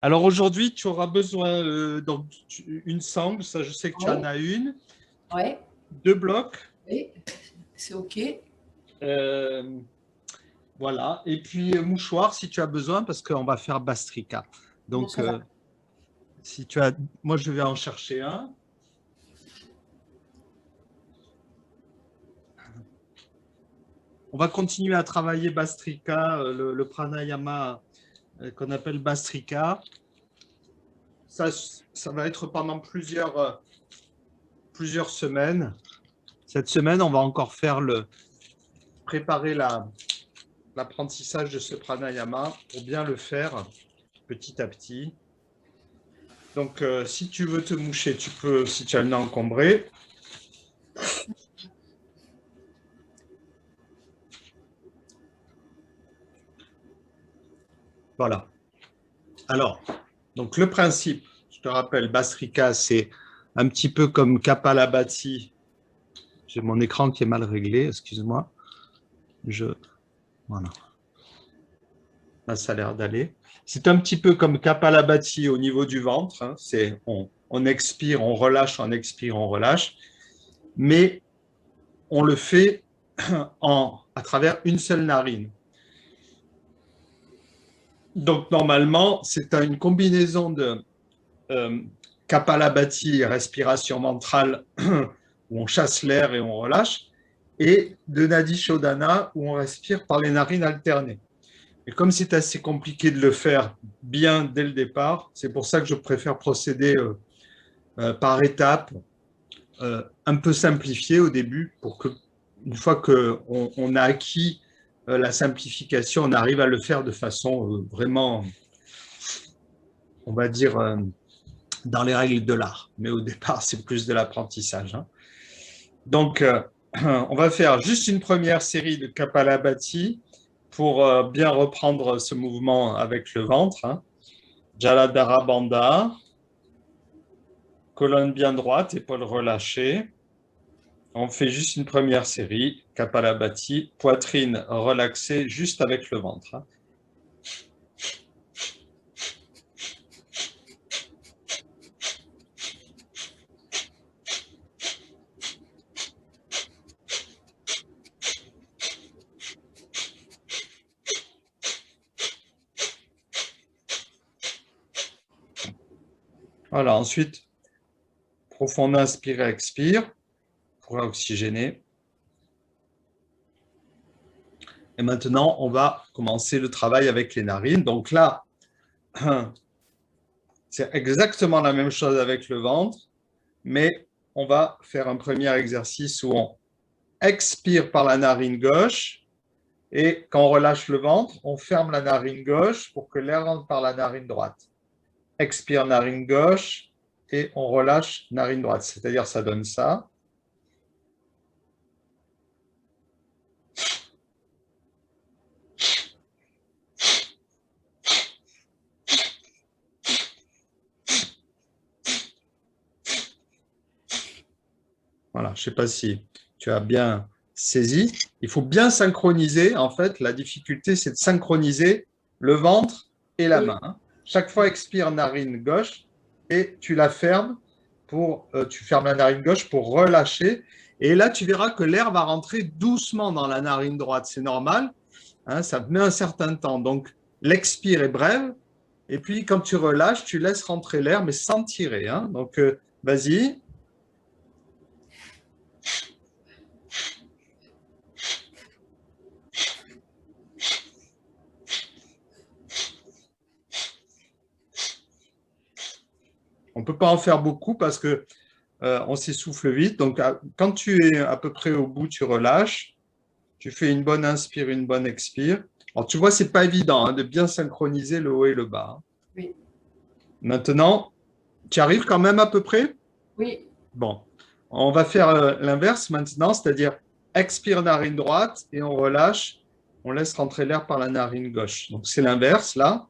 Alors aujourd'hui, tu auras besoin une sangle, ça je sais que tu en Ouais, as une, ouais, deux blocs, oui, c'est OK. euh, voilà, et puis mouchoir si tu as besoin parce qu'on va faire Bastrika. Non, Donc ça va. si tu as, moi je vais en chercher un. On va continuer à travailler Bastrika, le pranayama qu'on appelle Bastrika. Ça va être pendant plusieurs semaines. Cette semaine, on va encore préparer l'apprentissage de ce pranayama pour bien le faire petit à petit. Donc, si tu veux te moucher, tu peux, si tu as le nez encombré. Voilà. Alors, donc le principe, je te rappelle, Bastrika, c'est un petit peu comme Kapalabhati. J'ai mon écran qui est mal réglé, excuse-moi. Voilà. Là, ça a l'air d'aller. C'est un petit peu comme Kapalabhati au niveau du ventre. Hein. On expire, on relâche, on expire, on relâche. Mais on le fait à travers une seule narine. Donc, normalement, c'est une combinaison de euh, Kapalabhati, respiration ventrale, où on chasse l'air et on relâche, et de Nadi Shodhana, où on respire par les narines alternées. Et comme c'est assez compliqué de le faire bien dès le départ, c'est pour ça que je préfère procéder par étapes, un peu simplifié au début, pour que, une fois qu'on a acquis la simplification, on arrive à le faire de façon vraiment, on va dire, dans les règles de l'art. Mais au départ, c'est plus de l'apprentissage. Hein. Donc, on va faire juste une première série de Kapalabhati pour bien reprendre ce mouvement avec le ventre. Hein. Jaladhara Bandha, colonne bien droite, épaules relâchées. On fait juste une première série, Kapalabhati, poitrine relaxée juste avec le ventre. Hein. Voilà, ensuite, profond inspire, expire pour oxygéner. Et maintenant, on va commencer le travail avec les narines. Donc là, c'est exactement la même chose avec le ventre, mais on va faire un premier exercice où on expire par la narine gauche et quand on relâche le ventre, on ferme la narine gauche pour que l'air rentre par la narine droite. Expire narine gauche et on relâche narine droite. C'est-à-dire ça donne ça. Voilà, je ne sais pas si tu as bien saisi. Il faut bien synchroniser. En fait, la difficulté, c'est de synchroniser le ventre et la Oui, main. Hein. Chaque fois, expire narine gauche et tu la fermes tu fermes la narine gauche pour relâcher. Et là, tu verras que l'air va rentrer doucement dans la narine droite. C'est normal. Hein, ça met un certain temps. Donc, l'expire est brève. Et puis, quand tu relâches, tu laisses rentrer l'air, mais sans tirer. Hein. Donc, vas-y. On ne peut pas en faire beaucoup parce que on s'essouffle vite. Donc, quand tu es à peu près au bout, tu relâches. Tu fais une bonne inspire, une bonne expire. Alors, tu vois, c'est pas évident hein, de bien synchroniser le haut et le bas. Hein. oui, Maintenant, tu arrives quand même à peu près? oui. Bon, on va faire l'inverse maintenant, c'est-à-dire expire narine droite et on relâche. On laisse rentrer l'air par la narine gauche. Donc, c'est l'inverse là.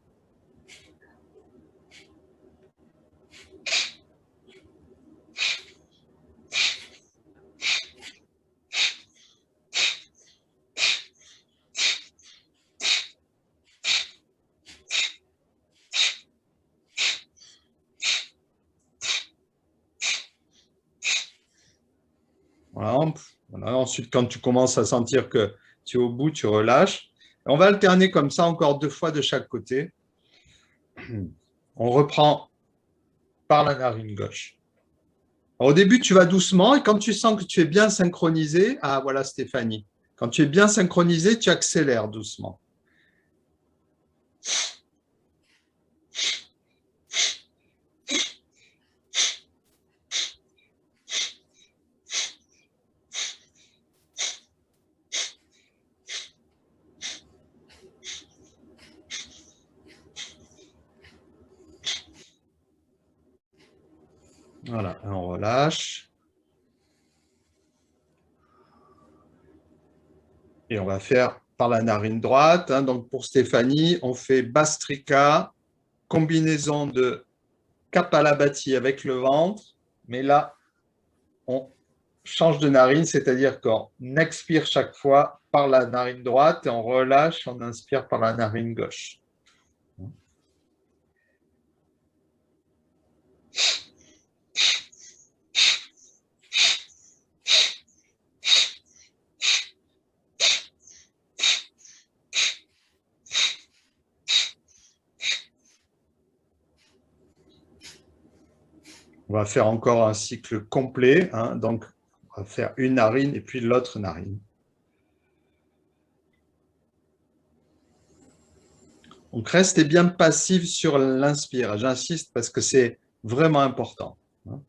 Voilà. Voilà. Ensuite, quand tu commences à sentir que tu es au bout, tu relâches. On va alterner comme ça encore 2 fois de chaque côté. On reprend par la narine gauche. Alors, au début, tu vas doucement et quand tu sens que tu es bien synchronisé, ah voilà Stéphanie, quand tu es bien synchronisé, tu accélères doucement. Voilà, on relâche. Et on va faire par la narine droite. Hein. Donc pour Stéphanie, on fait Bastrika, combinaison de Kapalabhati avec le ventre. Mais là, on change de narine, c'est-à-dire qu'on expire chaque fois par la narine droite et on relâche, on inspire par la narine gauche. On va faire encore un cycle complet. Hein, donc, on va faire une narine et puis l'autre narine. Donc, restez bien passif sur l'inspire. J'insiste parce que c'est vraiment important. Hein.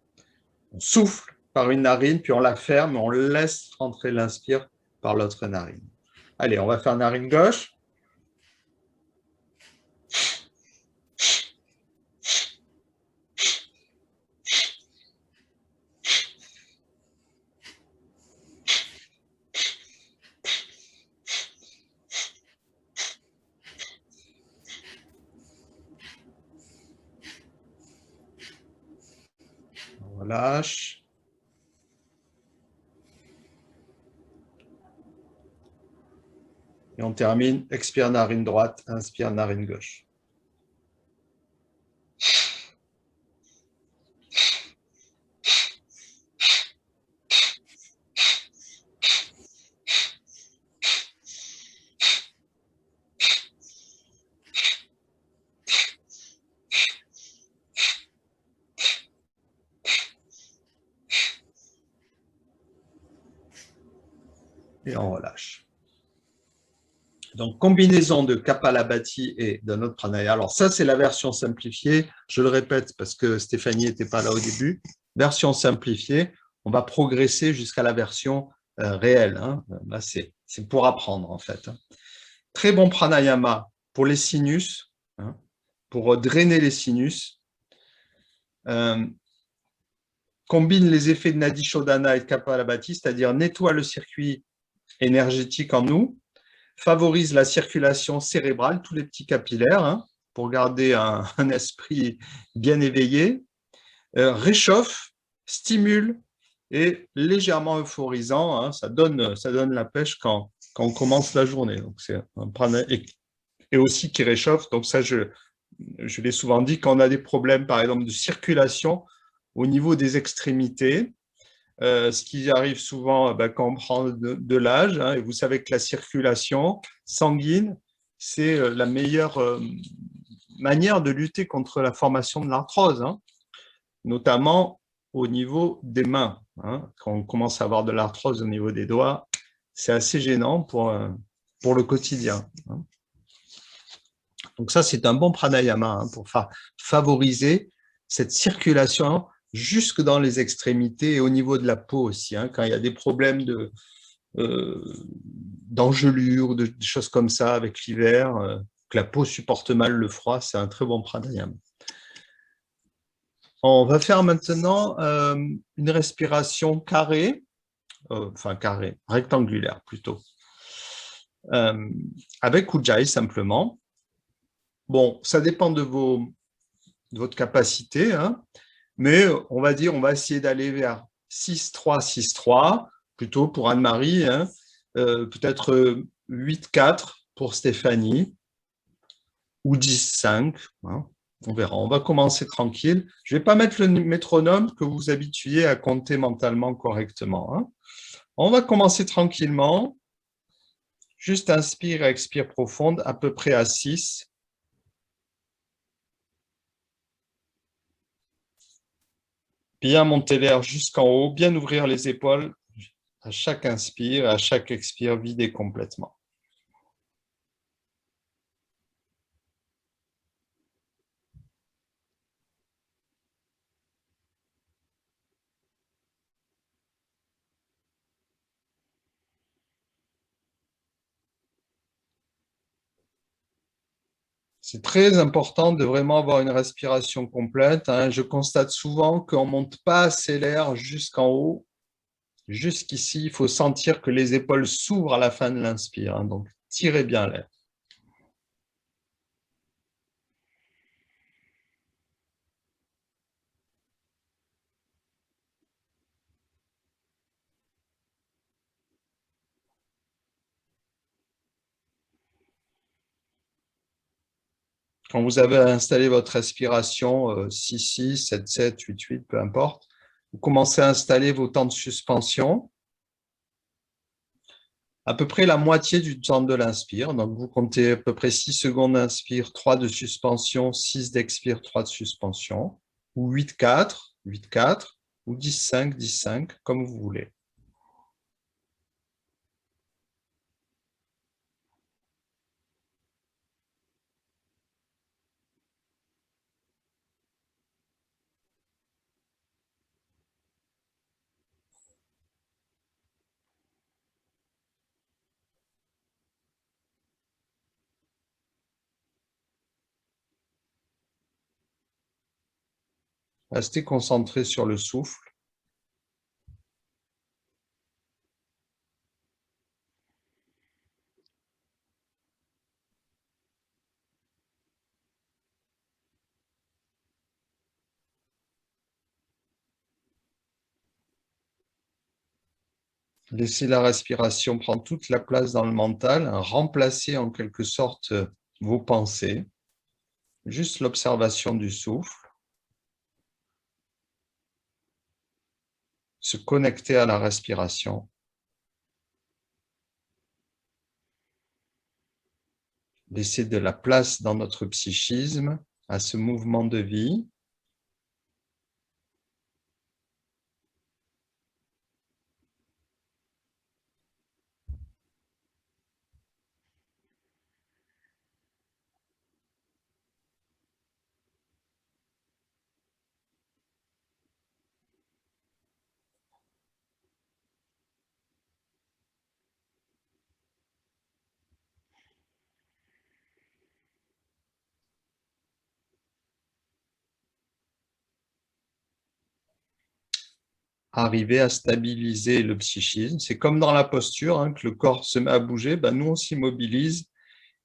On souffle par une narine, puis on la ferme et on laisse rentrer l'inspire par l'autre narine. Allez, on va faire narine gauche. On relâche. Et on termine, expire narine droite, inspire narine gauche. Et on relâche. Donc, combinaison de Kapalabhati et d'un autre pranaya. Alors, ça, c'est la version simplifiée. Je le répète parce que Stéphanie n'était pas là au début. Version simplifiée, on va progresser jusqu'à la version réelle. Hein. Là, c'est pour apprendre, en fait. Très bon pranayama pour les sinus, hein, pour drainer les sinus. Combine les effets de Nadi Shodhana et de Kapalabhati, c'est-à-dire nettoie le circuit énergétique en nous, favorise la circulation cérébrale, tous les petits capillaires, hein, pour garder un esprit bien éveillé, réchauffe, stimule et légèrement euphorisant. Hein, ça donne la pêche quand on commence la journée. Donc c'est un prana et aussi qui réchauffe. Donc ça, je l'ai souvent dit, quand on a des problèmes, par exemple, de circulation au niveau des extrémités, ce qui arrive souvent quand on prend de l'âge, hein, et vous savez que la circulation sanguine, c'est la meilleure manière de lutter contre la formation de l'arthrose, hein, notamment au niveau des mains. Hein. Quand on commence à avoir de l'arthrose au niveau des doigts, c'est assez gênant pour le quotidien. Hein. Donc ça, c'est un bon pranayama hein, pour favoriser cette circulation jusque dans les extrémités et au niveau de la peau aussi. Hein, quand il y a des problèmes d'engelure, des choses comme ça avec l'hiver, que la peau supporte mal le froid, c'est un très bon pranayama. On va faire maintenant une respiration carrée, rectangulaire plutôt, avec Ujjayi simplement. Bon, ça dépend de votre capacité, hein, mais on va essayer d'aller vers 6-3, 6-3, plutôt pour Anne-Marie, hein, peut-être 8-4 pour Stéphanie, ou 10-5. Hein. On verra. On va commencer tranquille. Je ne vais pas mettre le métronome que vous habituez à compter mentalement correctement, hein. On va commencer tranquillement. Juste inspire et expire profonde, à peu près à 6. Bien monter l'air jusqu'en haut, bien ouvrir les épaules à chaque inspire et à chaque expire, vider complètement. C'est très important de vraiment avoir une respiration complète, hein. Je constate souvent qu'on ne monte pas assez l'air jusqu'en haut. Jusqu'ici, il faut sentir que les épaules s'ouvrent à la fin de l'inspire, hein. Donc, tirez bien l'air. Quand vous avez installé votre respiration 6-6, 7-7, 8-8, peu importe, vous commencez à installer vos temps de suspension, à peu près la moitié du temps de l'inspire. Donc, vous comptez à peu près 6 secondes d'inspire, 3 de suspension, 6 d'expire, 3 de suspension, ou 8-4, 8-4, ou 10-5, 10-5, comme vous voulez. Restez concentré sur le souffle. Laissez la respiration prendre toute la place dans le mental, remplacer en quelque sorte vos pensées, juste l'observation du souffle, se connecter à la respiration, laisser de la place dans notre psychisme à ce mouvement de vie. Arriver à stabiliser le psychisme. C'est comme dans la posture, hein, que le corps se met à bouger, ben nous on s'immobilise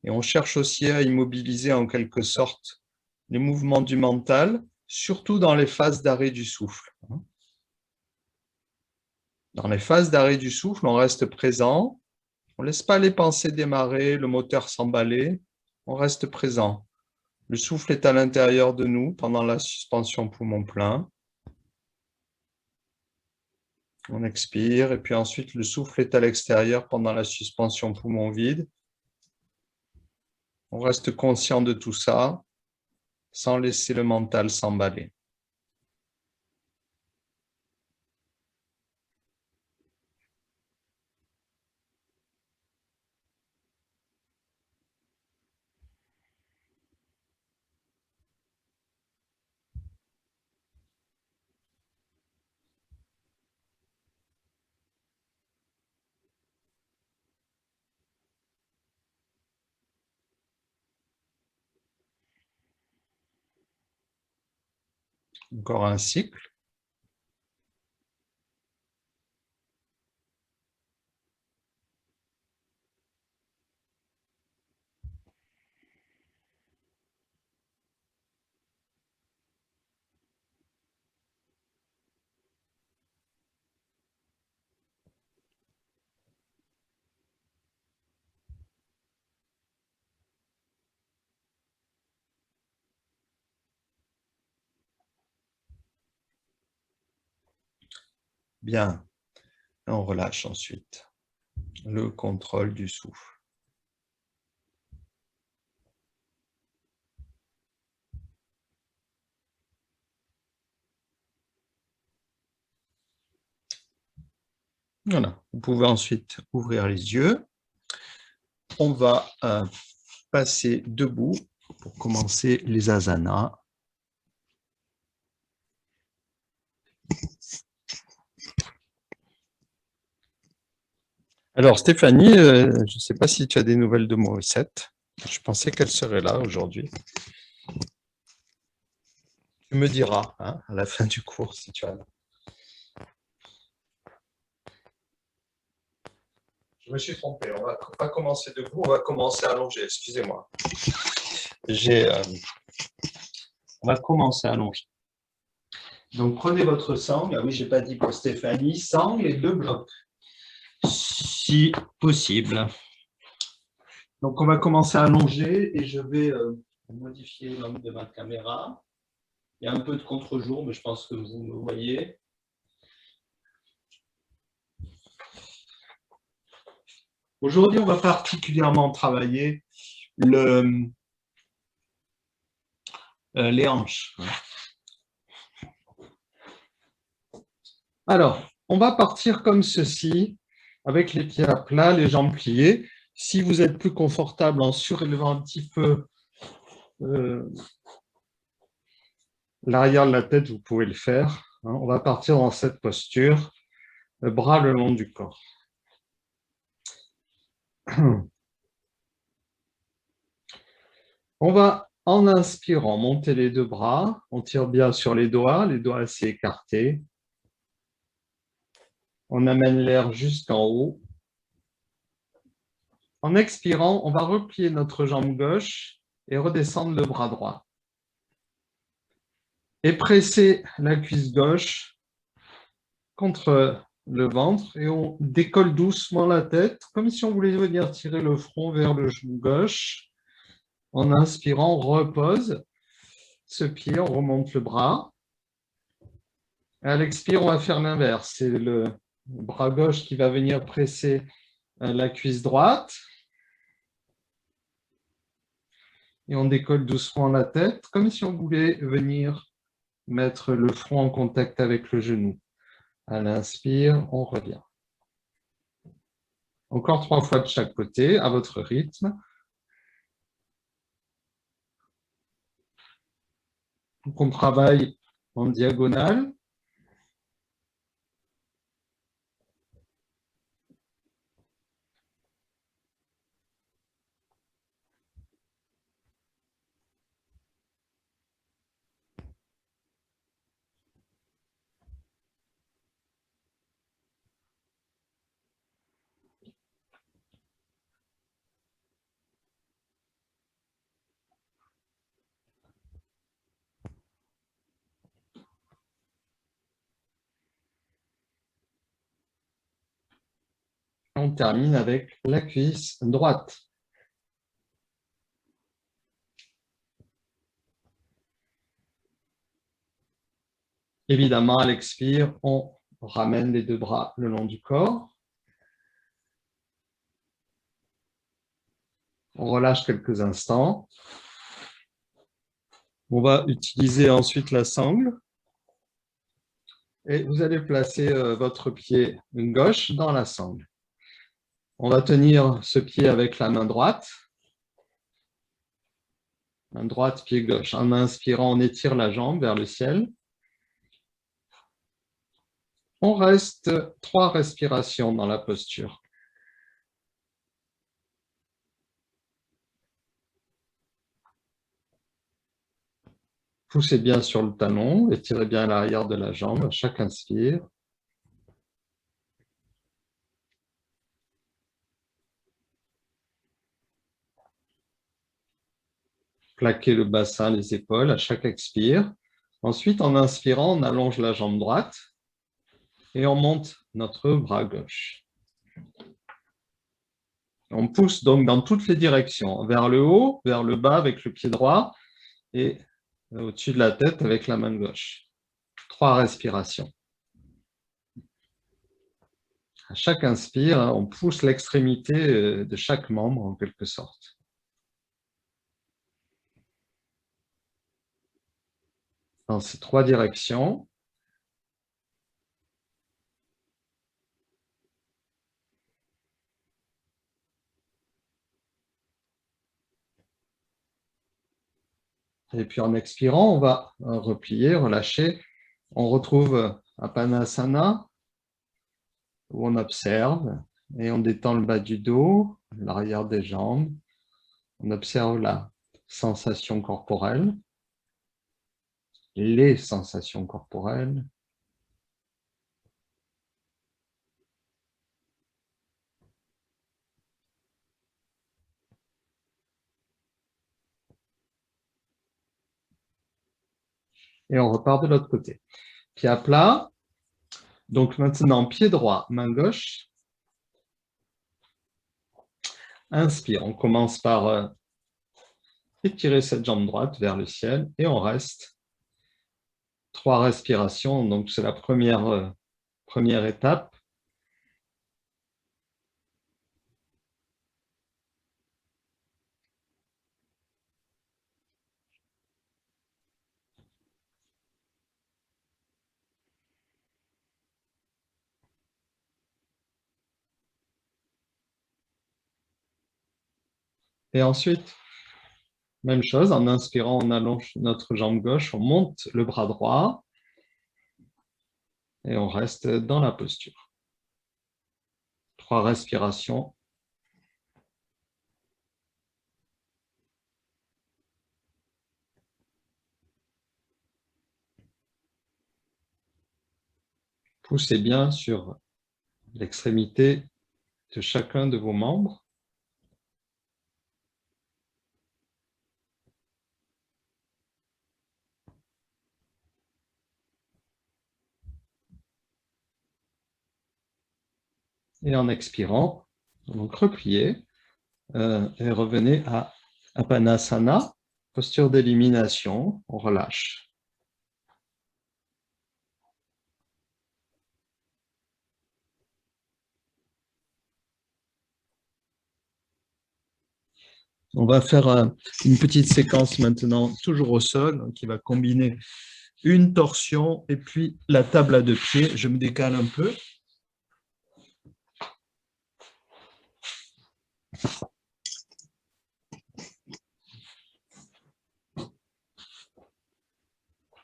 et on cherche aussi à immobiliser en quelque sorte les mouvements du mental, surtout dans les phases d'arrêt du souffle. Dans les phases d'arrêt du souffle, on reste présent, on ne laisse pas les pensées démarrer, le moteur s'emballer, on reste présent. Le souffle est à l'intérieur de nous pendant la suspension poumon plein. On expire et puis ensuite le souffle est à l'extérieur pendant la suspension poumon vide. On reste conscient de tout ça sans laisser le mental s'emballer. Encore un cycle. Bien. On relâche ensuite le contrôle du souffle. Voilà. Vous pouvez ensuite ouvrir les yeux. On va passer debout pour commencer les asanas. Alors Stéphanie, je ne sais pas si tu as des nouvelles de Morissette. Je pensais qu'elle serait là aujourd'hui. Tu me diras hein, à la fin du cours si tu as. Je me suis trompé. On va pas commencer debout, on va commencer allongé. Excusez-moi. On va commencer allongé. Donc prenez votre sangle. Ah oui, j'ai pas dit pour Stéphanie. Sangle et 2 blocs, si possible. Donc on va commencer à allonger et je vais modifier l'angle de ma caméra. Il y a un peu de contre-jour, mais je pense que vous me voyez. Aujourd'hui, on va particulièrement travailler les hanches. Alors, on va partir comme ceci, avec les pieds à plat, les jambes pliées. Si vous êtes plus confortable en surélevant un petit peu l'arrière de la tête, vous pouvez le faire. On va partir dans cette posture, bras le long du corps. On va, en inspirant, monter les 2 bras. On tire bien sur les doigts assez écartés. On amène l'air jusqu'en haut. En expirant, on va replier notre jambe gauche et redescendre le bras droit. Et presser la cuisse gauche contre le ventre et on décolle doucement la tête, comme si on voulait venir tirer le front vers le genou gauche. En inspirant, on repose ce pied, on remonte le bras. À l'expire, on va faire l'inverse. C'est le bras gauche qui va venir presser la cuisse droite. Et on décolle doucement la tête, comme si on voulait venir mettre le front en contact avec le genou. À l'inspire, on revient. Encore 3 fois de chaque côté, à votre rythme. Donc on travaille en diagonale. On termine avec la cuisse droite. Évidemment, à l'expire, on ramène les 2 bras le long du corps. On relâche quelques instants. On va utiliser ensuite la sangle. Et vous allez placer votre pied gauche dans la sangle. On va tenir ce pied avec la main droite. Main droite, pied gauche. En inspirant, on étire la jambe vers le ciel. On reste 3 respirations dans la posture. Poussez bien sur le talon, étirez bien l'arrière de la jambe à chaque inspire. Plaquez le bassin, les épaules à chaque expire. Ensuite, en inspirant, on allonge la jambe droite et on monte notre bras gauche. On pousse donc dans toutes les directions, vers le haut, vers le bas avec le pied droit et au-dessus de la tête avec la main gauche. 3 respirations. À chaque inspire, on pousse l'extrémité de chaque membre en quelque sorte. Dans ces trois directions. Et puis en expirant, on va replier, relâcher. On retrouve Apanasana, où on observe et on détend le bas du dos, l'arrière des jambes. On observe la sensation corporelle, les sensations corporelles. Et on repart de l'autre côté. Pied à plat. Donc maintenant, pied droit, main gauche. Inspire. On commence par étirer cette jambe droite vers le ciel et on reste. 3 respirations. Donc c'est la première étape. Et ensuite, même chose, en inspirant, on allonge notre jambe gauche, on monte le bras droit et on reste dans la posture. 3 respirations. Poussez bien sur l'extrémité de chacun de vos membres. Et en expirant, donc repliez et revenez à Apanasana, posture d'élimination, on relâche. On va faire une petite séquence maintenant, toujours au sol, qui va combiner une torsion et puis la table à 2 pieds. Je me décale un peu.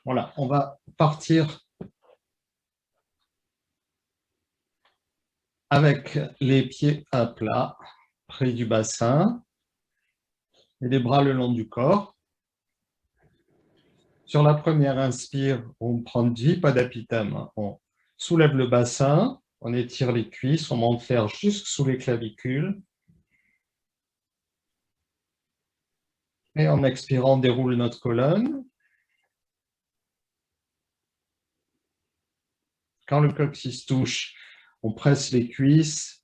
Voilà, on va partir avec les pieds à plat, près du bassin, et les bras le long du corps. Sur la première inspire, on prend Dvipadapitama. On soulève le bassin, on étire les cuisses, on monte faire jusque sous les clavicules. Et en expirant, on déroule notre colonne. Quand le coccyx touche, on presse les cuisses.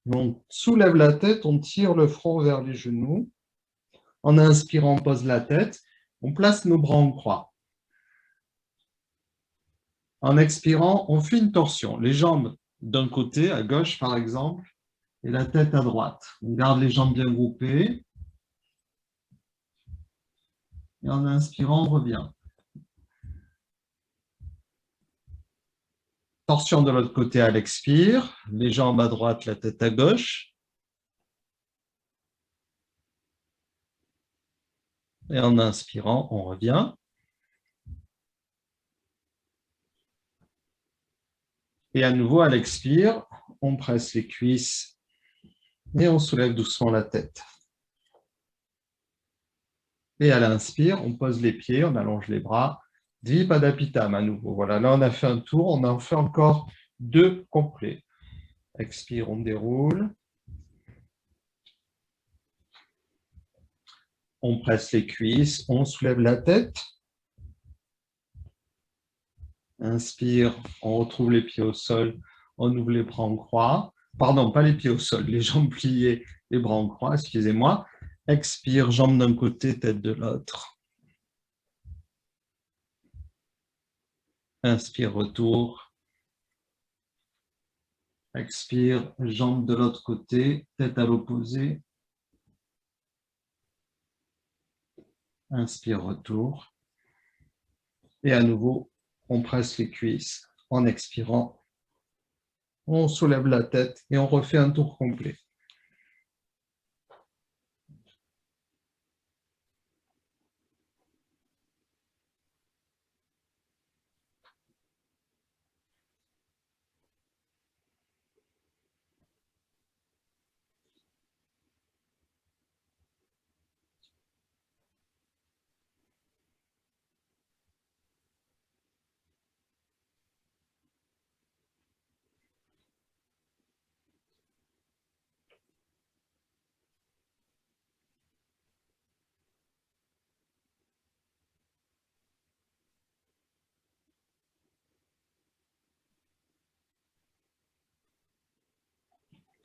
On soulève la tête, on tire le front vers les genoux. En inspirant, on pose la tête. On place nos bras en croix. En expirant, on fait une torsion. Les jambes d'un côté, à gauche par exemple, et la tête à droite. On garde les jambes bien groupées. Et en inspirant, on revient. Torsion de l'autre côté à l'expire. Les jambes à droite, la tête à gauche. Et en inspirant, on revient. Et à nouveau, à l'expire, on presse les cuisses et on soulève doucement la tête. Et à l'inspire, on pose les pieds, on allonge les bras. Dvipadapitama à nouveau. Voilà, là on a fait un tour, on en fait encore 2 complets. Expire, on déroule. On presse les cuisses, on soulève la tête. Inspire, on retrouve les pieds au sol, on ouvre les bras en croix. Pardon, pas les pieds au sol, les jambes pliées, les bras en croix, excusez-moi. Expire, jambes d'un côté, tête de l'autre. Inspire, retour. Expire, jambes de l'autre côté, tête à l'opposé. Inspire, retour. Et à nouveau, on presse les cuisses en expirant. On soulève la tête et on refait un tour complet.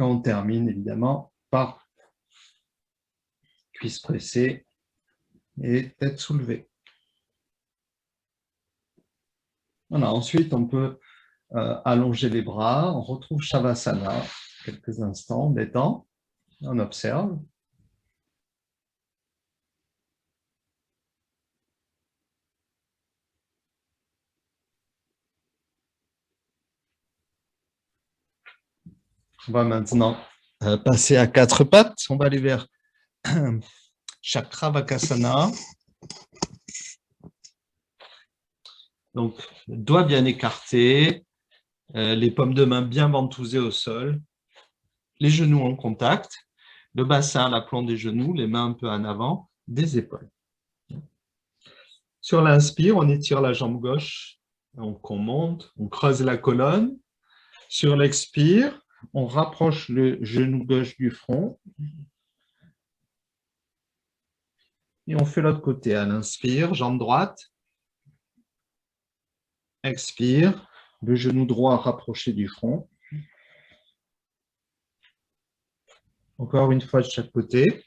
Et on termine évidemment par cuisses pressées et tête soulevée. Voilà, ensuite, on peut allonger les bras. On retrouve Shavasana. Quelques instants, on détend. On observe. On va maintenant passer à quatre pattes. On va aller vers Chakravakasana. Donc, doigts bien écartés, les paumes de main bien ventousées au sol, les genoux en contact, le bassin, l'aplomb des genoux, les mains un peu en avant, des épaules. Sur l'inspire, on étire la jambe gauche, donc on monte, on creuse la colonne. Sur l'expire, on rapproche le genou gauche du front. Et on fait l'autre côté. À l'inspire, jambe droite. Expire, le genou droit rapproché du front. Encore une fois de chaque côté.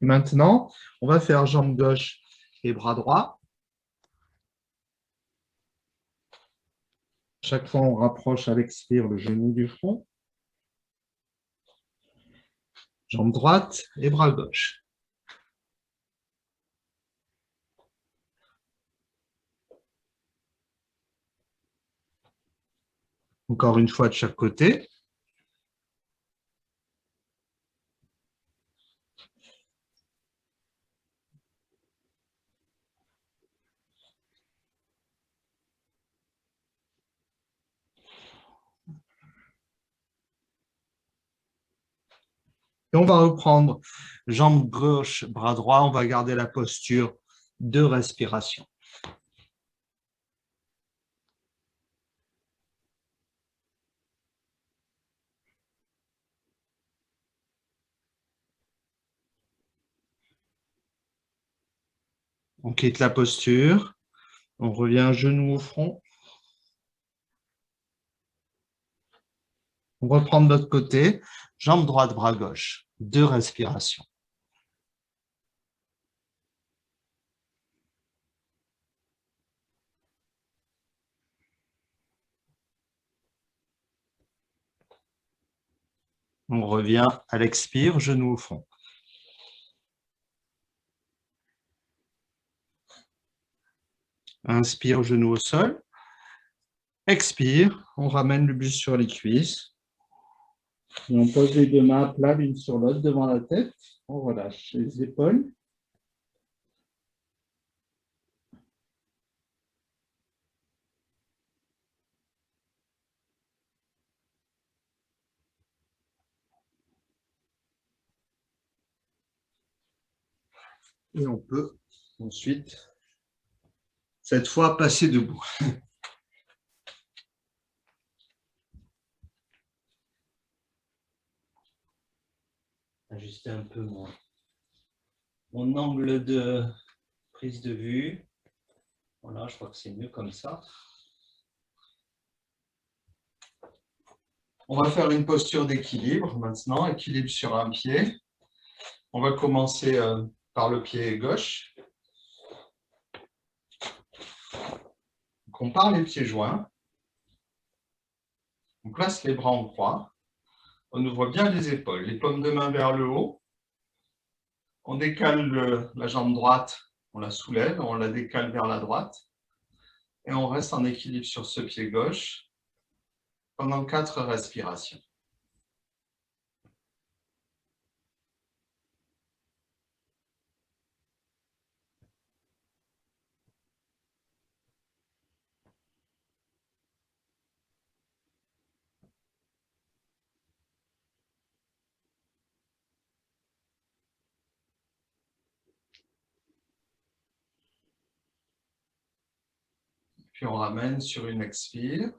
Maintenant, on va faire jambe gauche et bras droit. Chaque fois, on rapproche à l'expire le genou du front. Jambe droite et bras gauche. Encore une fois de chaque côté. Et on va reprendre jambe gauche, bras droit. On va garder la posture de respiration. On quitte la posture. On revient genou au front. On reprend de l'autre côté. Jambe droite, bras gauche. Deux respirations. On revient à l'expire, genou au front. Inspire, genou au sol. Expire, on ramène le buste sur les cuisses. Et on pose les deux mains à plat l'une sur l'autre devant la tête. On relâche les épaules. Et on peut ensuite, cette fois, passer debout. Ajuster un peu mon angle de prise de vue. Voilà, je crois que c'est mieux comme ça. On va faire une posture d'équilibre maintenant, équilibre sur un pied. On va commencer par le pied gauche. Donc, on part les pieds joints. On place les bras en croix. On ouvre bien les épaules, les paumes de main vers le haut. On décale la jambe droite, on la soulève, on la décale vers la droite. Et on reste en équilibre sur ce pied gauche pendant 4 respirations. Puis on ramène sur une expire.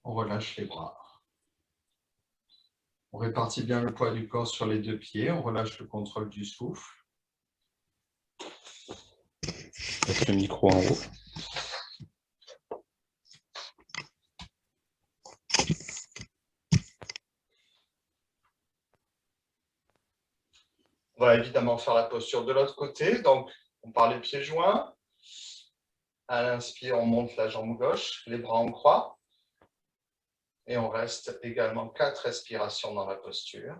On relâche les bras. On répartit bien le poids du corps sur les 2 pieds. On relâche le contrôle du souffle. Mettre le micro en haut. On va évidemment faire la posture de l'autre côté. Donc, on part les pieds joints. À l'inspire, on monte la jambe gauche, les bras en croix. Et on reste également 4 respirations dans la posture.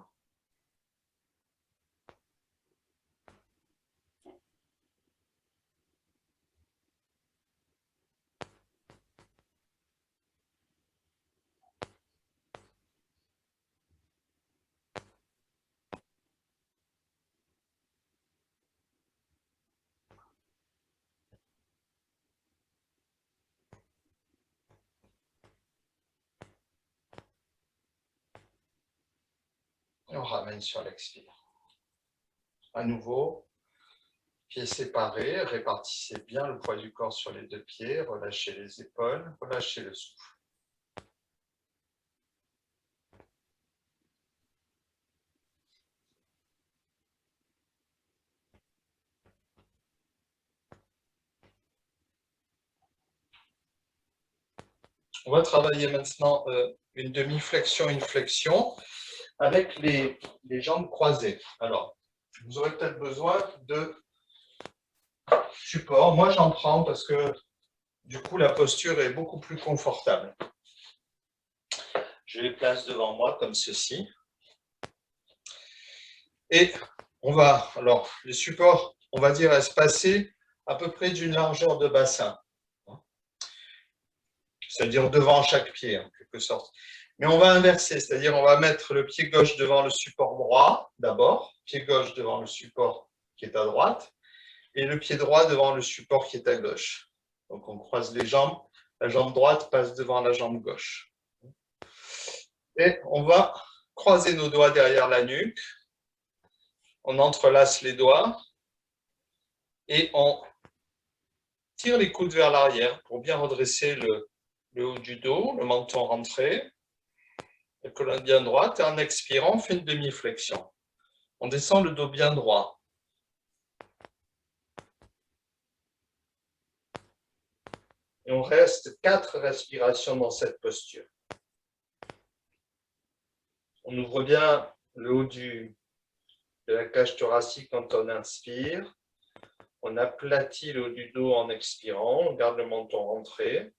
Et on ramène sur l'expire. À nouveau, pieds séparés, répartissez bien le poids du corps sur les 2 pieds, relâchez les épaules, relâchez le souffle. On va travailler maintenant une demi-flexion, une flexion avec les jambes croisées. Alors, vous aurez peut-être besoin de support. Moi, j'en prends parce que du coup, la posture est beaucoup plus confortable. Je les place devant moi comme ceci. Et on va, alors, les supports, on va dire espacés à peu près d'une largeur de bassin. C'est-à-dire devant chaque pied, en quelque sorte. Mais on va inverser, c'est-à-dire on va mettre le pied gauche devant le support droit, d'abord, pied gauche devant le support qui est à droite, et le pied droit devant le support qui est à gauche. Donc on croise les jambes, la jambe droite passe devant la jambe gauche. Et on va croiser nos doigts derrière la nuque, on entrelace les doigts, et on tire les coudes vers l'arrière pour bien redresser le haut du dos, le menton rentré, la colonne bien droite, et en expirant, on fait une demi-flexion. On descend le dos bien droit. Et on reste 4 respirations dans cette posture. On ouvre bien le haut de la cage thoracique quand on inspire. On aplatit le haut du dos en expirant. On garde le menton rentré.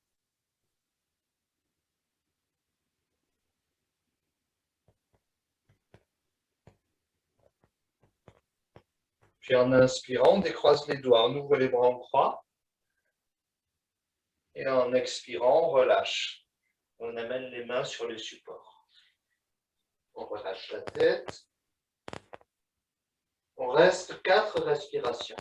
Puis en inspirant, on décroise les doigts. On ouvre les bras en croix. Et en expirant, on relâche. On amène les mains sur les supports. On relâche la tête. On reste 4 respirations.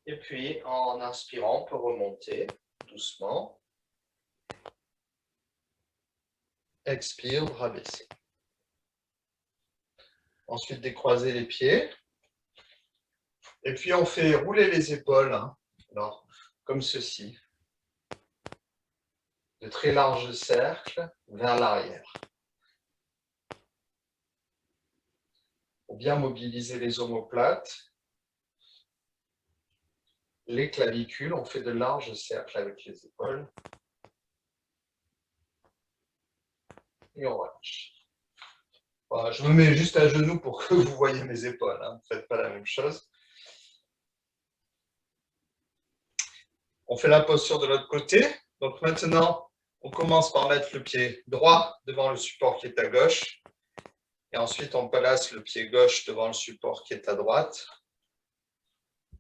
Et puis, en inspirant, on peut remonter doucement. Expire, bras baissés. Ensuite, décroiser les pieds. Et puis, on fait rouler les épaules, hein. Alors, comme ceci. De très larges cercles vers l'arrière. Pour bien mobiliser les omoplates, les clavicules, on fait de larges cercles avec les épaules. Et on relâche. Voilà, je me mets juste à genoux pour que vous voyez mes épaules. Hein. Ne faites pas la même chose. On fait la posture de l'autre côté. Donc maintenant, on commence par mettre le pied droit devant le support qui est à gauche. Et ensuite, on place le pied gauche devant le support qui est à droite.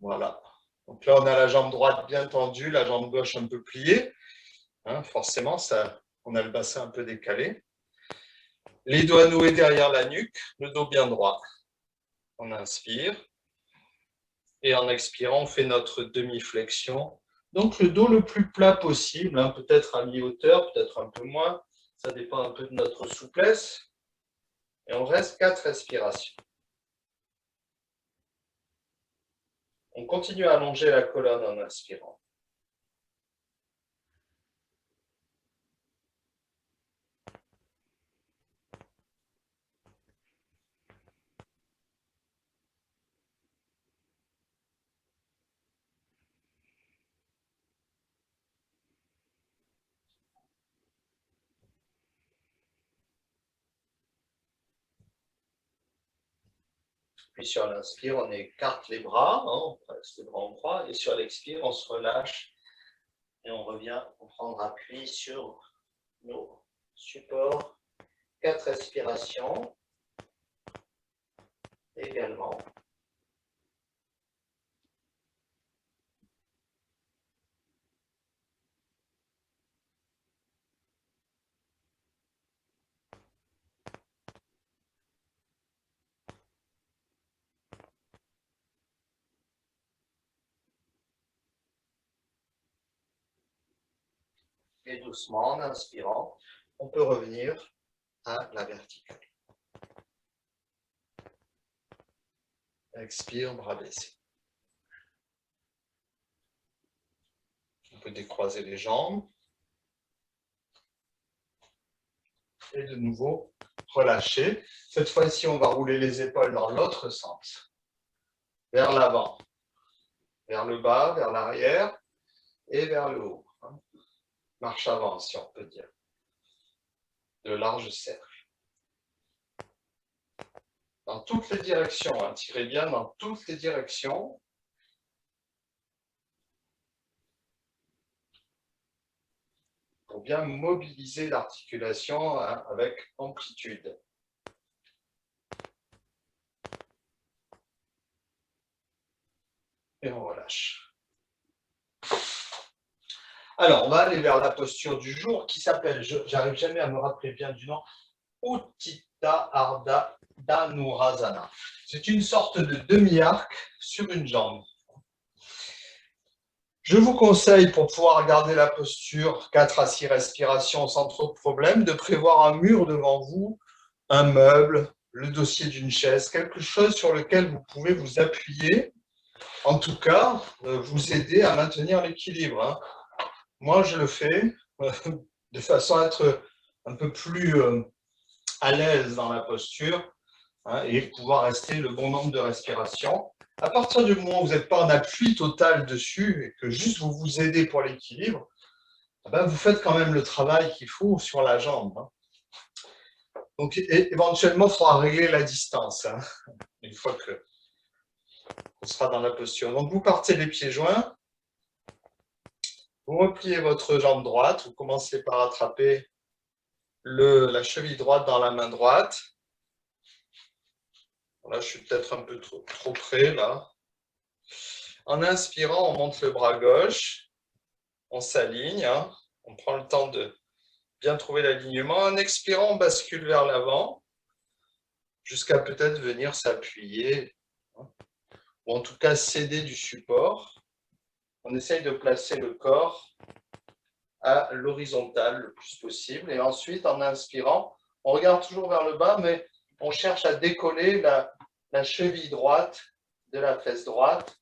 Voilà. Donc là, on a la jambe droite bien tendue, la jambe gauche un peu pliée. Hein, forcément, on a le bassin un peu décalé. Les doigts noués derrière la nuque, le dos bien droit. On inspire. Et en expirant, on fait notre demi-flexion. Donc le dos le plus plat possible, hein, peut-être à mi-hauteur, peut-être un peu moins. Ça dépend un peu de notre souplesse. Et on reste 4 respirations. On continue à allonger la colonne en inspirant. Puis sur l'inspire, on écarte les bras, hein, on presse les bras en croix, et sur l'expire, on se relâche et on revient pour prendre appui sur nos supports. 4 respirations également. Et doucement, en inspirant, on peut revenir à la verticale. Expire, bras baissés. On peut décroiser les jambes. Et de nouveau, relâcher. Cette fois-ci, on va rouler les épaules dans l'autre sens. Vers l'avant, vers le bas, vers l'arrière et vers le haut. Marche avant, si on peut dire. De larges cercles. Dans toutes les directions, hein. Tirez bien dans toutes les directions. Pour bien mobiliser l'articulation, hein, avec amplitude. Et on relâche. Alors, on va aller vers la posture du jour qui s'appelle, j'arrive jamais à me rappeler bien du nom, Utthita Ardha Dhanurasana. C'est une sorte de demi-arc sur une jambe. Je vous conseille, pour pouvoir garder la posture 4 à 6 respirations sans trop de problème, de prévoir un mur devant vous, un meuble, le dossier d'une chaise, quelque chose sur lequel vous pouvez vous appuyer, en tout cas, vous aider à maintenir l'équilibre. Hein. Moi, je le fais de façon à être un peu plus à l'aise dans la posture, hein, et pouvoir rester le bon nombre de respirations. À partir du moment où vous n'êtes pas en appui total dessus et que juste vous vous aidez pour l'équilibre, ben vous faites quand même le travail qu'il faut sur la jambe. Hein. Donc, éventuellement, il faudra régler la distance, hein, une fois qu'on sera dans la posture. Donc, vous partez les pieds joints, vous repliez votre jambe droite, vous commencez par attraper la cheville droite dans la main droite. Là, je suis peut-être un peu trop près, là. En inspirant, on monte le bras gauche, on s'aligne, hein, on prend le temps de bien trouver l'alignement. En expirant, on bascule vers l'avant, jusqu'à peut-être venir s'appuyer, hein, ou en tout cas s'aider du support. On essaye de placer le corps à l'horizontale le plus possible. Et ensuite, en inspirant, on regarde toujours vers le bas, mais on cherche à décoller la cheville droite de la fesse droite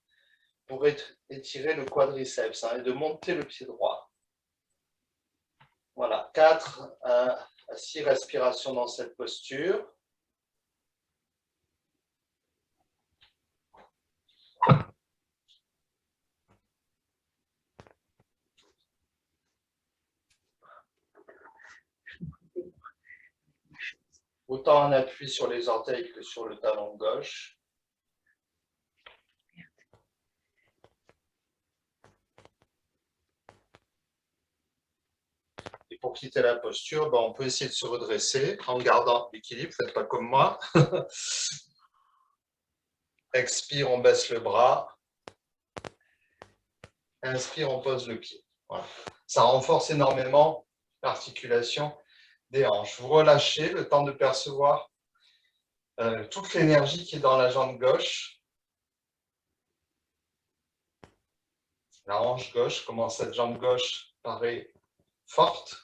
pour étirer le quadriceps et de monter le pied droit. Voilà, 4 à 6 respirations dans cette posture. Autant un appui sur les orteils que sur le talon gauche. Et pour quitter la posture, on peut essayer de se redresser en gardant l'équilibre. Faites pas comme moi. Expire, on baisse le bras. Inspire, on pose le pied. Voilà. Ça renforce énormément l'articulation des hanches. Vous relâchez le temps de percevoir toute l'énergie qui est dans la jambe gauche. La hanche gauche, comment cette jambe gauche paraît forte.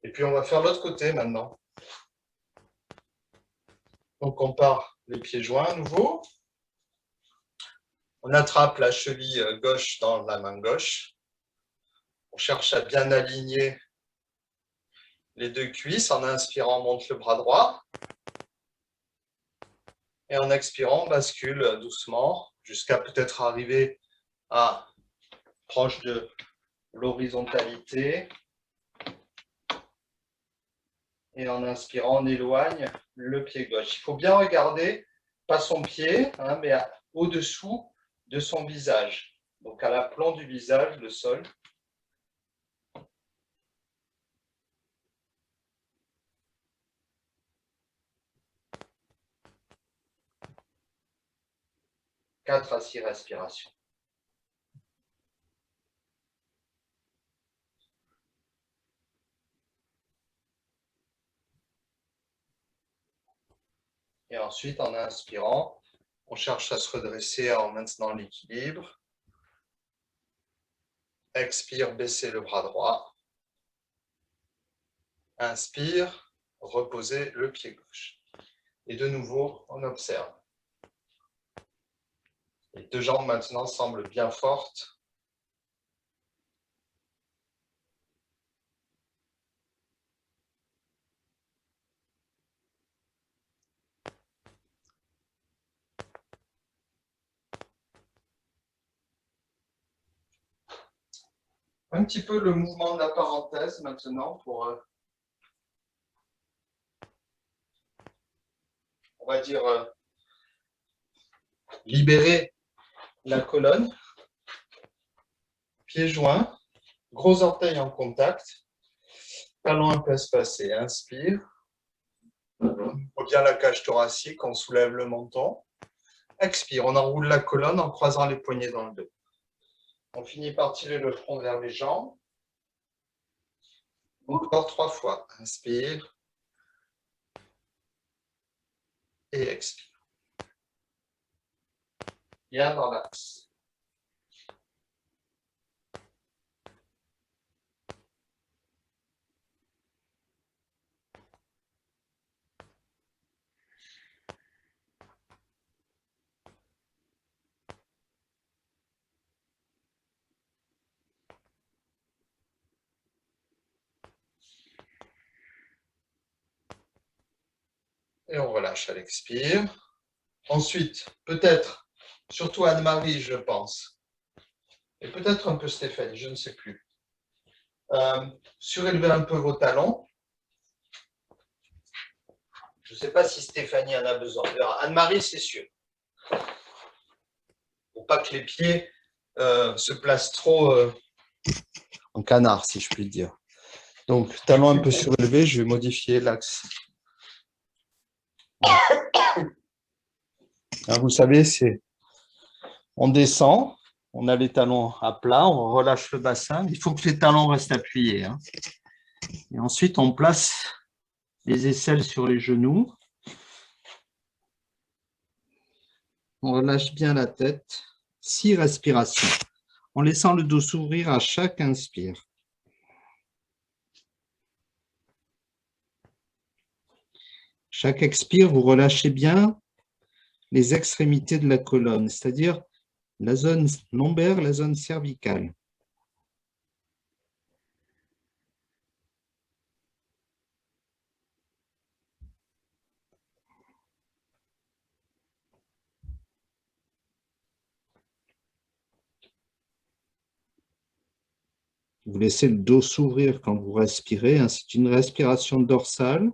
Et puis on va faire l'autre côté maintenant. Donc on part les pieds joints à nouveau. On attrape la cheville gauche dans la main gauche. On cherche à bien aligner les deux cuisses. En inspirant, on monte le bras droit. Et en expirant, on bascule doucement jusqu'à peut-être arriver à proche de l'horizontalité. Et en inspirant, on éloigne le pied gauche. Il faut bien regarder, pas son pied, mais au-dessous de son visage. Donc à l'aplomb du visage, le sol. Quatre à 6 respirations. Et ensuite, en inspirant, on cherche à se redresser en maintenant l'équilibre. Expire, baissez le bras droit. Inspire, reposez le pied gauche. Et de nouveau, on observe. Les deux jambes maintenant semblent bien fortes. Un petit peu le mouvement de la parenthèse maintenant pour, on va dire, libérer la colonne. Pieds joints, gros orteils en contact, talons un peu espacés. Inspire. On ouvre bien la cage thoracique, on soulève le menton. Expire, on enroule la colonne en croisant les poignets dans le dos. On finit par tirer le front vers les jambes. Encore 3 fois. Inspire. Et expire. Bien dans l'axe. Et on relâche à l'expire. Ensuite, peut-être, surtout Anne-Marie, je pense, et peut-être un peu Stéphanie, je ne sais plus. Surélevez un peu vos talons. Je ne sais pas si Stéphanie en a besoin. Anne-Marie, c'est sûr. Pour pas que les pieds se placent trop en canard, si je puis dire. Donc, talons un peu surélevés, je vais modifier l'axe. Vous savez, on descend, on a les talons à plat, on relâche le bassin. Il faut que les talons restent appuyés. Et ensuite, on place les aisselles sur les genoux. On relâche bien la tête. 6 respirations, en laissant le dos s'ouvrir à chaque inspire. Chaque expire, vous relâchez bien les extrémités de la colonne, c'est-à-dire la zone lombaire, la zone cervicale. Vous laissez le dos s'ouvrir quand vous respirez. C'est une respiration dorsale.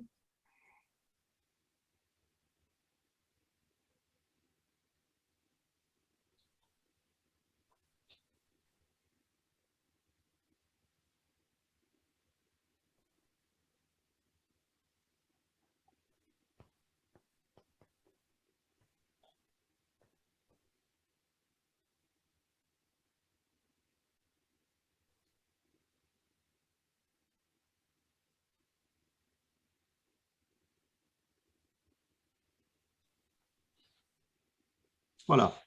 Voilà.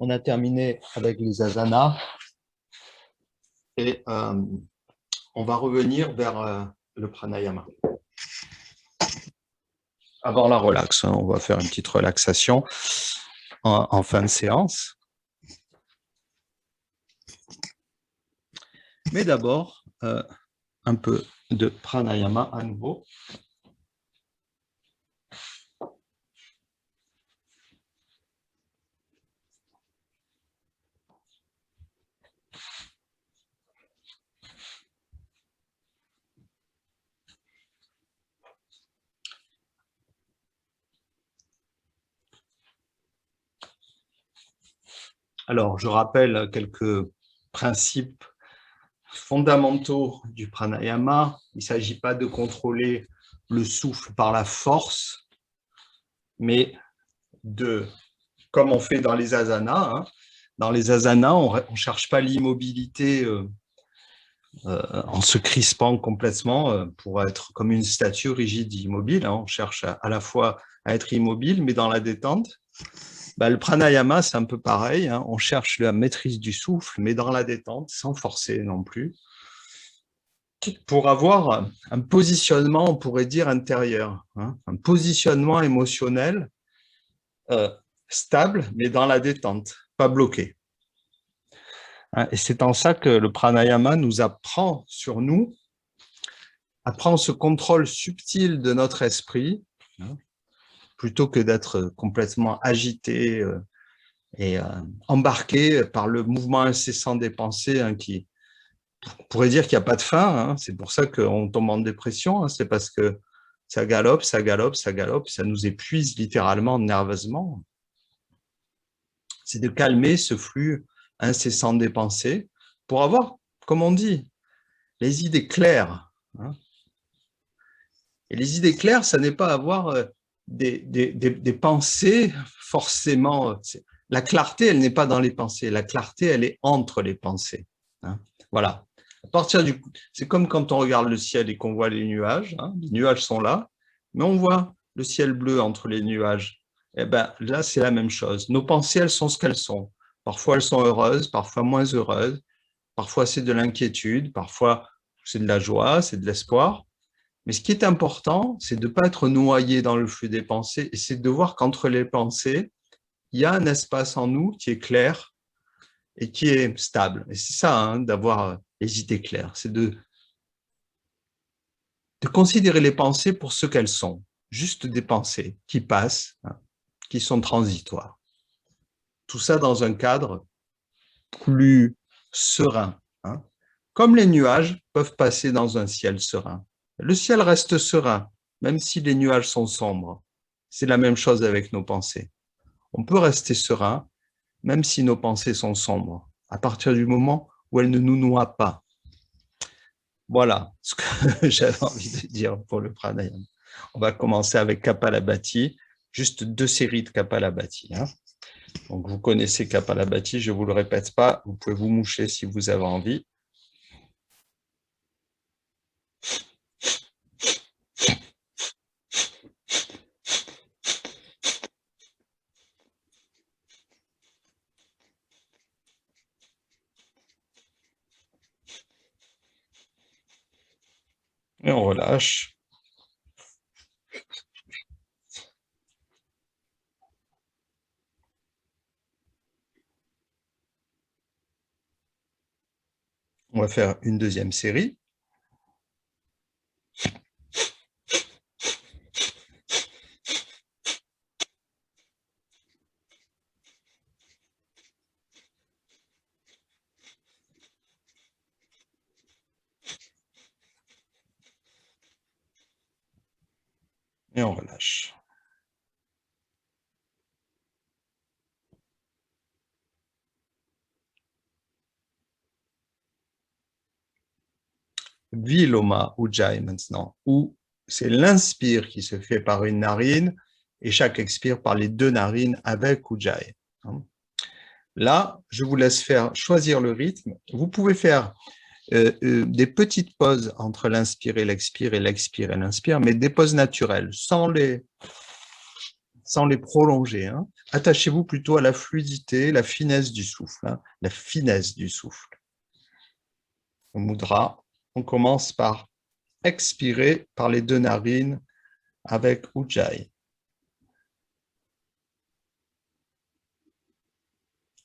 On a terminé avec les asanas et on va revenir vers le pranayama. Avant la relax, on va faire une petite relaxation en fin de séance. Mais d'abord, un peu de pranayama à nouveau. Alors, je rappelle quelques principes fondamentaux du pranayama. Il ne s'agit pas de contrôler le souffle par la force, mais comme on fait dans les asanas, hein. Dans les asanas, on ne cherche pas l'immobilité en se crispant complètement pour être comme une statue rigide et immobile. Hein. On cherche à la fois à être immobile, mais dans la détente. Le pranayama, c'est un peu pareil. Hein. On cherche la maîtrise du souffle, mais dans la détente, sans forcer non plus, pour avoir un positionnement, on pourrait dire, intérieur, hein. Un positionnement émotionnel stable, mais dans la détente, pas bloqué. Et c'est en ça que le pranayama nous apprend sur nous, apprend ce contrôle subtil de notre esprit, hein, plutôt que d'être complètement agité et embarqué par le mouvement incessant des pensées, hein, qui on pourrait dire qu'il n'y a pas de fin. Hein. C'est pour ça qu'on tombe en dépression. Hein. C'est parce que ça galope, ça galope, ça galope, ça nous épuise littéralement nerveusement. C'est de calmer ce flux incessant des pensées pour avoir, comme on dit, les idées claires. Hein. Et les idées claires, ça n'est pas avoir des pensées forcément. La clarté, elle n'est pas dans les pensées. La clarté, elle est entre les pensées. Hein. Voilà. C'est comme quand on regarde le ciel et qu'on voit les nuages. Hein. Les nuages sont là, mais on voit le ciel bleu entre les nuages. Eh ben, là, c'est la même chose. Nos pensées, elles sont ce qu'elles sont. Parfois, elles sont heureuses, parfois moins heureuses. Parfois, c'est de l'inquiétude, parfois, c'est de la joie, c'est de l'espoir. Mais ce qui est important, c'est de ne pas être noyé dans le flux des pensées, et c'est de voir qu'entre les pensées, il y a un espace en nous qui est clair et qui est stable. Et c'est ça, hein, d'avoir les idées claires, c'est de considérer les pensées pour ce qu'elles sont, juste des pensées qui passent, hein, qui sont transitoires. Tout ça dans un cadre plus serein. Hein. Comme les nuages peuvent passer dans un ciel serein. Le ciel reste serein, même si les nuages sont sombres. C'est la même chose avec nos pensées. On peut rester serein, même si nos pensées sont sombres, à partir du moment où elles ne nous noient pas. Voilà ce que j'avais envie de dire pour le pranayama. On va commencer avec Kapalabhati, juste 2 séries de Kapalabhati. Hein. Donc, vous connaissez Kapalabhati, je ne vous le répète pas, vous pouvez vous moucher si vous avez envie. Et on relâche. On va faire une deuxième série. Et on relâche. Viloma Ujjayi maintenant, où c'est l'inspire qui se fait par une narine et chaque expire par les deux narines avec Ujjayi. Là, je vous laisse faire choisir le rythme. Vous pouvez faire des petites pauses entre l'inspire et l'expire et l'expire et l'inspire, mais des pauses naturelles, sans les prolonger. Hein. Attachez-vous plutôt à la fluidité, la finesse du souffle. Hein, la finesse du souffle. Au mudra, on commence par expirer par les deux narines avec Ujjayi.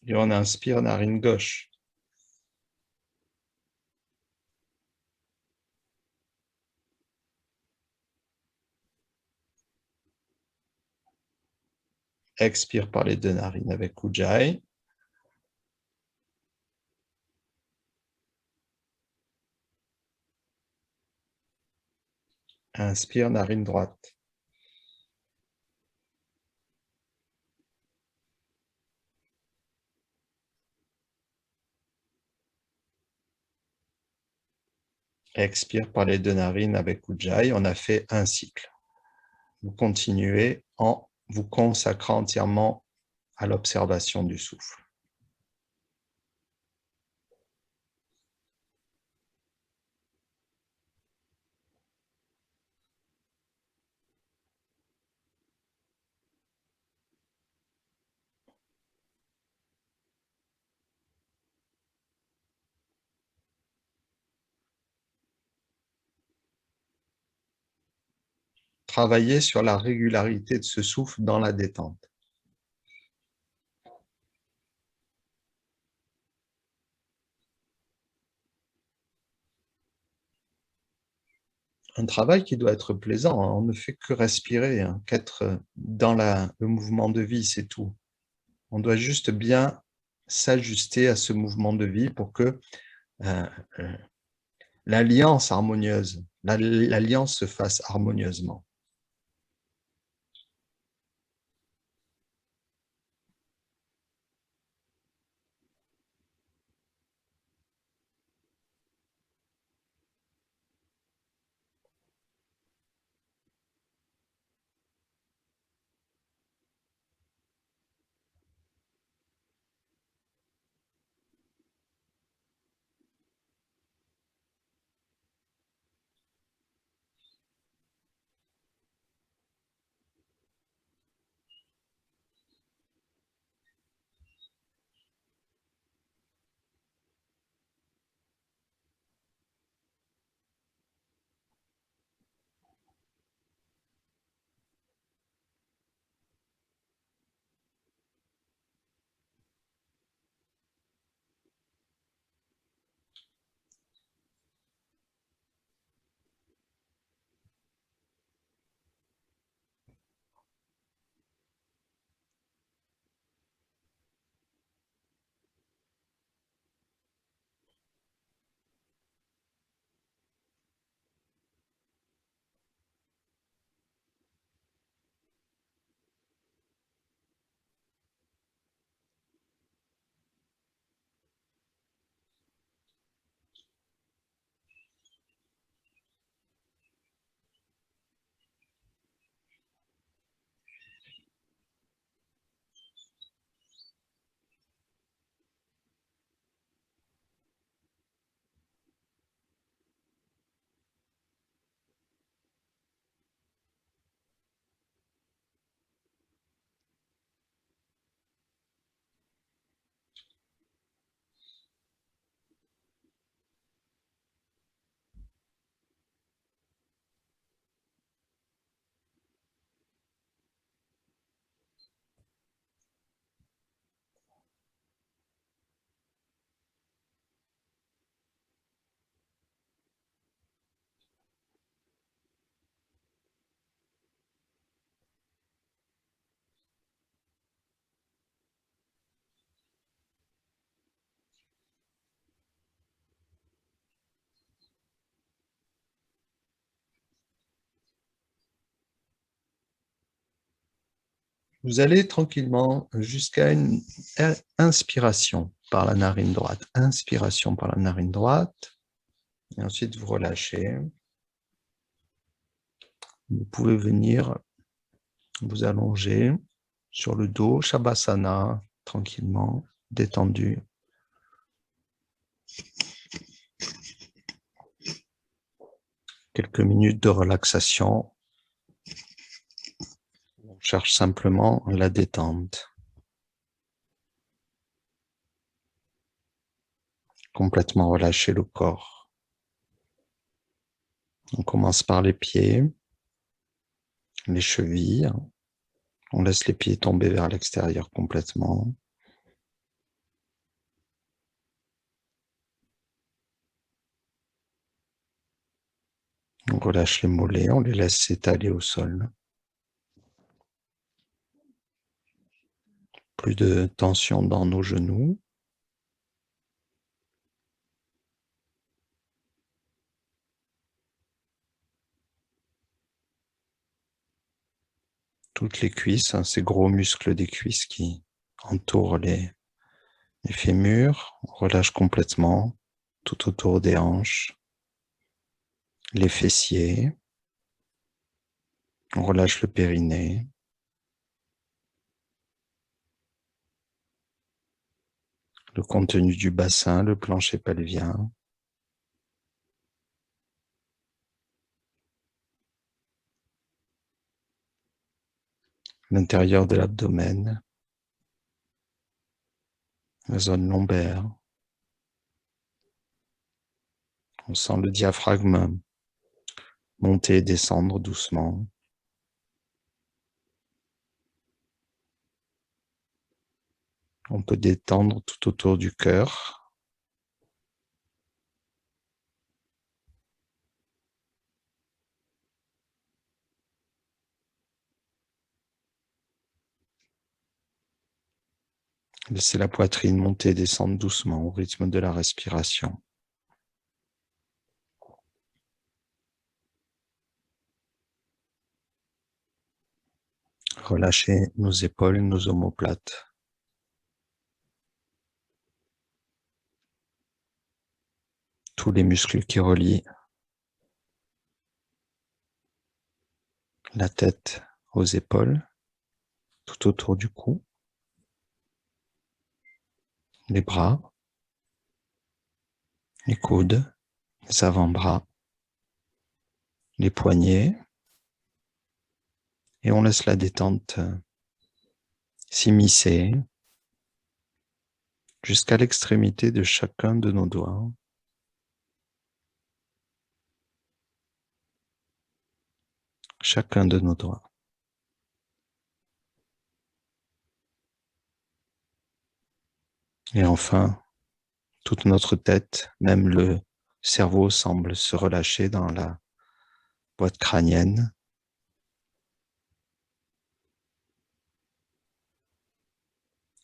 Et on inspire narine gauche. Expire par les deux narines avec Ujjayi. Inspire narine droite. Expire par les deux narines avec Ujjayi. On a fait un cycle. Vous continuez en vous consacrant entièrement à l'observation du souffle. Travaillez sur la régularité de ce souffle dans la détente. Un travail qui doit être plaisant. On ne fait que respirer, hein, qu'être dans le mouvement de vie, c'est tout. On doit juste bien s'ajuster à ce mouvement de vie pour que euh, l'alliance harmonieuse, l'alliance se fasse harmonieusement. Vous allez tranquillement jusqu'à une inspiration par la narine droite. Inspiration par la narine droite. Et ensuite, vous relâchez. Vous pouvez venir vous allonger sur le dos, Shavasana, tranquillement, détendu. Quelques minutes de relaxation. On cherche simplement la détente. Complètement relâcher le corps. On commence par les pieds, les chevilles. On laisse les pieds tomber vers l'extérieur complètement. On relâche les mollets, on les laisse s'étaler au sol. Plus de tension dans nos genoux. Toutes les cuisses, ces gros muscles des cuisses qui entourent les fémurs. On relâche complètement tout autour des hanches, les fessiers. On relâche le périnée. Le contenu du bassin, le plancher pelvien. L'intérieur de l'abdomen. La zone lombaire. On sent le diaphragme monter et descendre doucement. On peut détendre tout autour du cœur. Laissez la poitrine monter et descendre doucement au rythme de la respiration. Relâchez nos épaules, nos omoplates. Tous les muscles qui relient la tête aux épaules, tout autour du cou, les bras, les coudes, les avant-bras, les poignets, et on laisse la détente s'immiscer jusqu'à l'extrémité de chacun de nos doigts. Chacun de nos doigts. Et enfin, toute notre tête, même le cerveau semble se relâcher dans la boîte crânienne.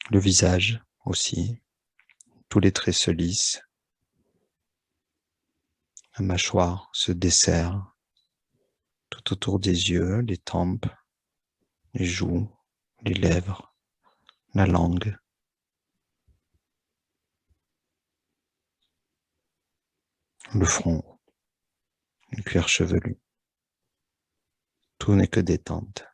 Le visage aussi, tous les traits se lissent. La mâchoire se desserre tout autour des yeux, les tempes, les joues, les lèvres, la langue. Le front, le cuir chevelu. Tout n'est que détente.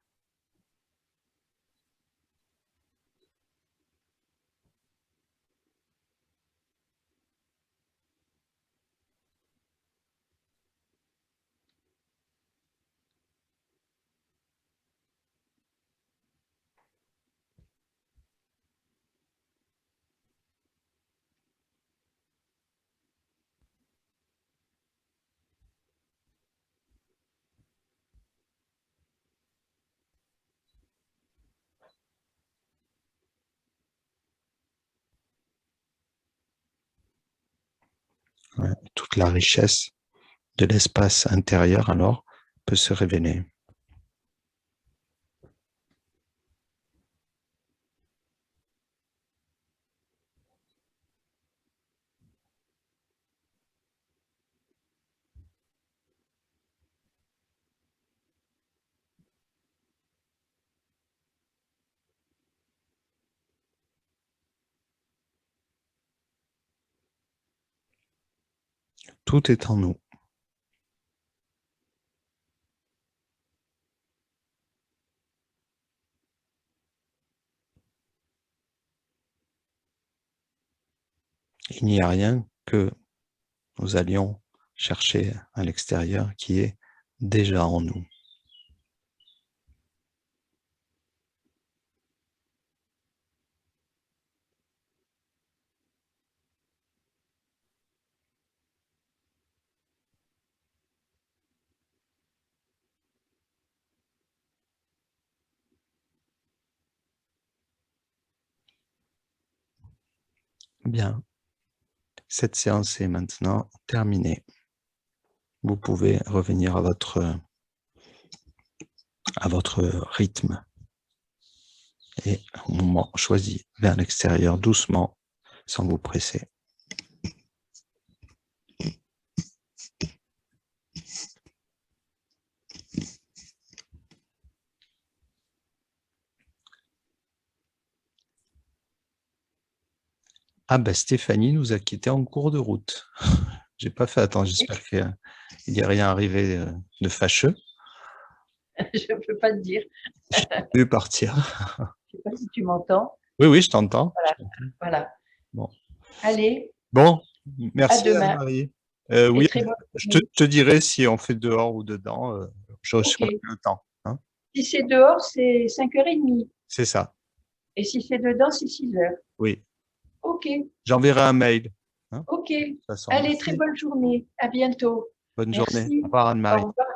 Ouais. Toute la richesse de l'espace intérieur alors peut se révéler. Tout est en nous. Il n'y a rien que nous allions chercher à l'extérieur qui est déjà en nous. Bien, cette séance est maintenant terminée. Vous pouvez revenir à votre rythme et au moment choisi vers l'extérieur doucement, sans vous presser. Ah ben Stéphanie nous a quittés en cours de route. J'ai pas fait attention, j'espère qu'il n'y a rien arrivé de fâcheux. Je ne peux pas te dire. Je peux partir. Je ne sais pas si tu m'entends. Oui, oui, je t'entends. Voilà. Bon. Allez. Bon, merci à demain. Anne-Marie. Oui, je te dirai si on fait dehors ou dedans. Je Okay. le temps. Hein. Si c'est dehors, c'est 5h30. C'est ça. Et si c'est dedans, c'est 6h. Oui. Ok. J'enverrai un mail. Hein, ok. de toute façon. Allez, Merci. très bonne journée. À bientôt. Bonne Merci. journée. Au revoir Anne-Marie. Au revoir.